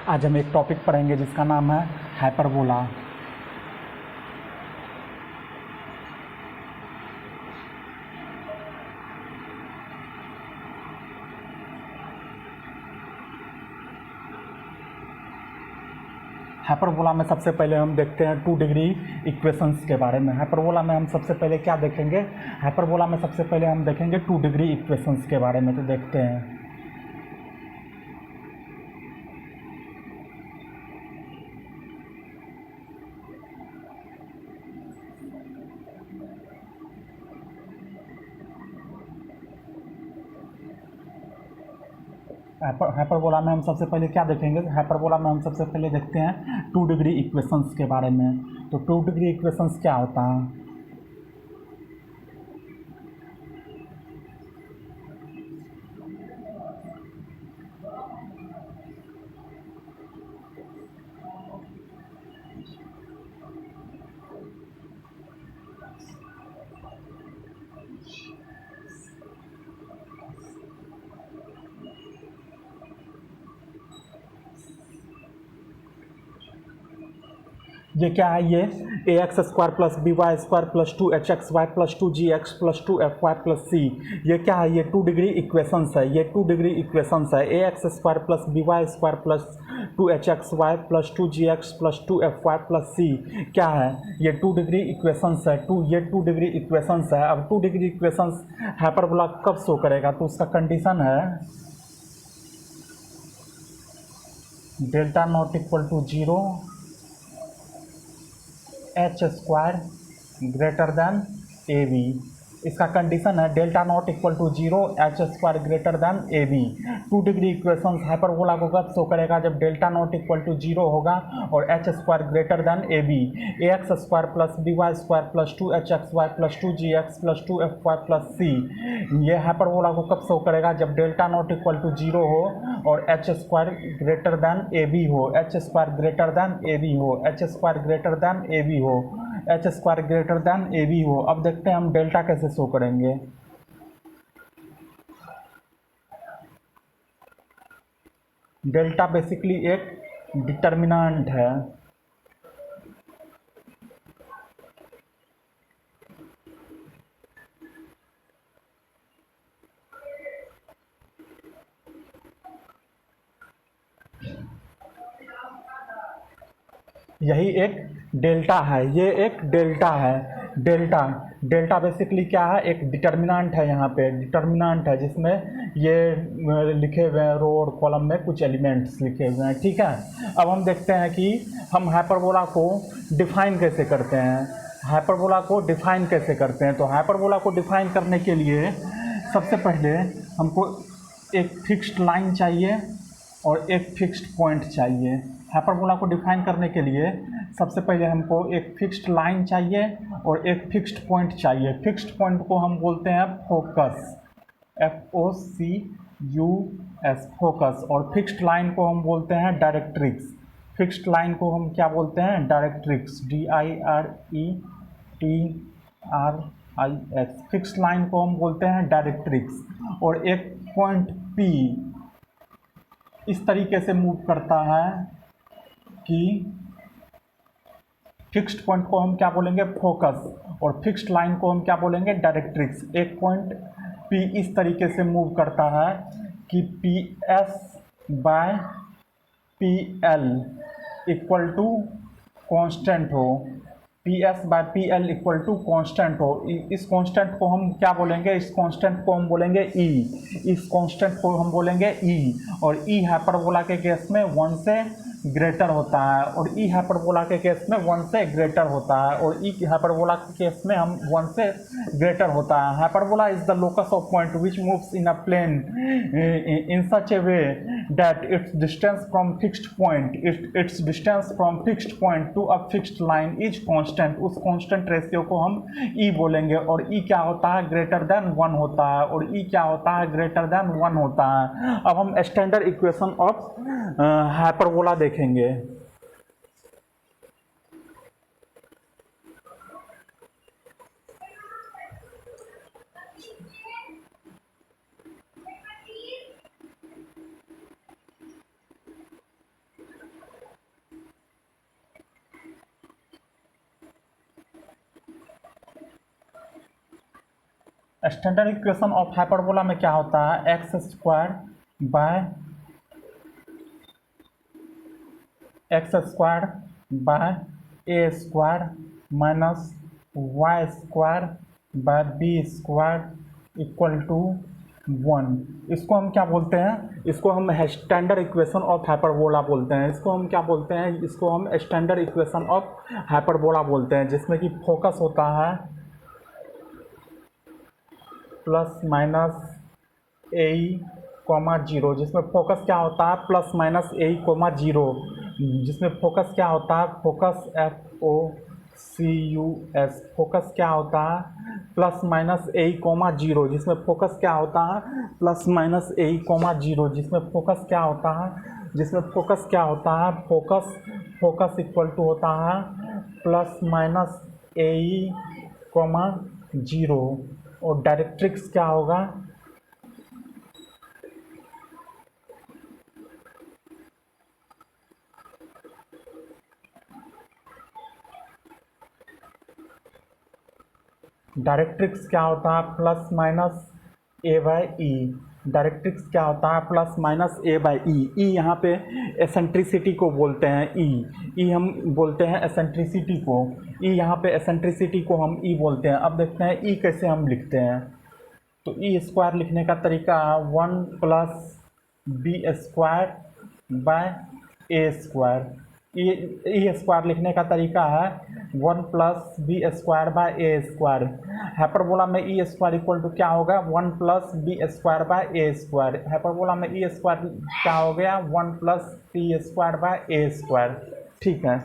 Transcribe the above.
आज हम एक टॉपिक पढ़ेंगे जिसका नाम है हाइपरबोला। हाइपरबोला में सबसे पहले हम देखते हैं 2 डिग्री इक्वेशंस के बारे में। हाइपरबोला में हम सबसे पहले क्या देखेंगे? हाइपरबोला में सबसे पहले हम देखेंगे 2 डिग्री इक्वेशंस के बारे में। तो देखते हैं। हाइपरबोला में हम सबसे पहले क्या देखेंगे? हाइपरबोला में हम सबसे पहले देखते हैं 2 डिग्री इक्वेशंस के बारे में। तो 2 डिग्री इक्वेशंस क्या होता है? ये क्या है? ये A X square plus B Y square plus 2 H X Y plus 2 G X plus 2 F Y plus C, ये क्या है? ये 2 डिग्री इक्वेशंस है। ये 2 डिग्री इक्वेशंस है। A X square plus B Y square plus 2 H X Y plus 2 G X plus 2 F Y plus C क्या है? ये 2 डिग्री इक्वेशंस है। ये 2 डिग्री इक्वेशंस है। अब 2 डिग्री इक्वेशंस हाइपरबोला कब शो करेगा? तो उसका कंडीशन है delta not equal to 0, h square greater than A b. इसका कंडीशन है delta not equal to 0, h square greater than A b. 2 degree equations hyperbola को कब शो करेगा? जब डेल्टा नॉट इक्वल टू 0 होगा और H square greater than A B. A X square plus B Y square plus 2 H X Y plus 2 G X plus 2 F Y plus C, ये hyperbola को कब show करेगा? जब delta not equal to 0 हो और H square greater than ए B हो। H square greater than ए B हो। H square greater than ए B हो। एच स्क्वायर ग्रेटर देन ए बी हो। अब देखते हैं हम डेल्टा कैसे शो करेंगे। डेल्टा बेसिकली एक डिटर्मिनेंट है। यही एक डेल्टा है। ये एक डेल्टा है। डेल्टा बेसिकली क्या है? एक डिटर्मिनेंट है। यहाँ पे डिटर्मिनेंट है जिसमें ये लिखे हुए हैं, रो और कॉलम में कुछ एलिमेंट्स लिखे हुए हैं। ठीक है। अब हम देखते हैं कि हम हाइपरबोला को डिफाइन कैसे करते हैं। हाइपरबोला को डिफाइन कैसे करते हैं? तो हाइपरबोला को डिफाइन करने के लिए सबसे पहले हमको एक फिक्स्ड लाइन चाहिए और एक फिक्स्ड पॉइंट चाहिए। हाइपरबोला को डिफाइन करने के लिए सबसे पहले हमको एक फिक्स्ड लाइन चाहिए और एक फिक्स्ड पॉइंट चाहिए। फिक्स्ड पॉइंट को हम बोलते हैं फोकस, एफ ओ सी यू एस, फोकस। और फिक्स्ड लाइन को हम बोलते हैं डायरेक्ट्रिक्स। फिक्स्ड लाइन को हम क्या बोलते हैं? Directrix, D I R E T R I x. Fixed line को हम बोलते हैं डायरेक्ट्रिक्स। और एक पॉइंट पी इस तरीके से मूव करता है कि फिक्स्ड पॉइंट को हम क्या बोलेंगे? फोकस। और फिक्स्ड लाइन को हम क्या बोलेंगे? डायरेक्ट्रिक्स। एक पॉइंट पी इस तरीके से मूव करता है कि P S by P L equal to constant हो। P S by P L equal to constant हो। इस कॉन्स्टेंट को हम क्या बोलेंगे? इस कॉन्स्टेंट को हम बोलेंगे ई। इस कॉन्स्टेंट को हम बोलेंगे ई। और ई हाइपरबोला के केस में 1 से ग्रेटर होता है। और ई हाइपरबोला के केस में 1 से ग्रेटर होता है। और ई हाइपरबोला के केस में हम 1 से ग्रेटर होता है। Hyperbola is the locus of point which moves in a plane in such a way that its distance from fixed point its distance from fixed point to a fixed line is constant. उस constant ratio को हम ई बोलेंगे। और ई क्या होता है? Greater than 1 होता है। और ई क्या होता है? ग्रेटर देन 1 होता है। अब हम स्टैंडर्ड इक्वेशन ऑफ हाइपरबोला देखेंगे। स्टैंडर्ड इक्वेशन ऑफ हाइपरबोला में क्या होता है, x square by a square minus y square by b square equal to 1। इसको हम क्या बोलते हैं, इसको हम स्टैंडर्ड इक्वेशन ऑफ हाइपरबोला बोलते हैं। इसको हम क्या बोलते हैं, इसको हम स्टैंडर्ड इक्वेशन ऑफ हाइपरबोला बोलते हैं, जिसमें कि फोकस होता है प्लस माइनस ए कॉमा जीरो, जिसमें फोकस क्या होता है प्लस माइनस ए कॉमा जीरो, जिसमें फोकस क्या होता है, फोकस FOCUS, फोकस क्या होता है प्लस माइनस ए कॉमा जीरो, जिसमें फोकस क्या होता है प्लस माइनस ए कॉमा जीरो, जिसमें फोकस क्या होता है, फोकस इक्वल टू होता है प्लस माइनस ए कॉमा जीरो। और डायरेक्ट्रिक्स क्या होगा, डायरेक्ट्रिक्स क्या होता है plus minus A by E, directrix क्या होता है plus minus A by E. ई यहाँ पे एसेंट्रिसिटी को बोलते हैं, ई हम बोलते हैं एसेंट्रिसिटी को, ई यहाँ पे एसेंट्रिसिटी को हम ई बोलते हैं। अब देखते हैं ई कैसे हम लिखते हैं। तो ई स्क्वायर लिखने का तरीका 1 plus b square by a square. E square लिखने का तरीका है 1 plus b square by a square. Hyperbola में ई स्क्वायर इक्वल टू क्या होगा 1 plus b square by a square. Hyperbola में ई स्क्वायर क्या हो गया 1 plus b square by a square. ठीक है।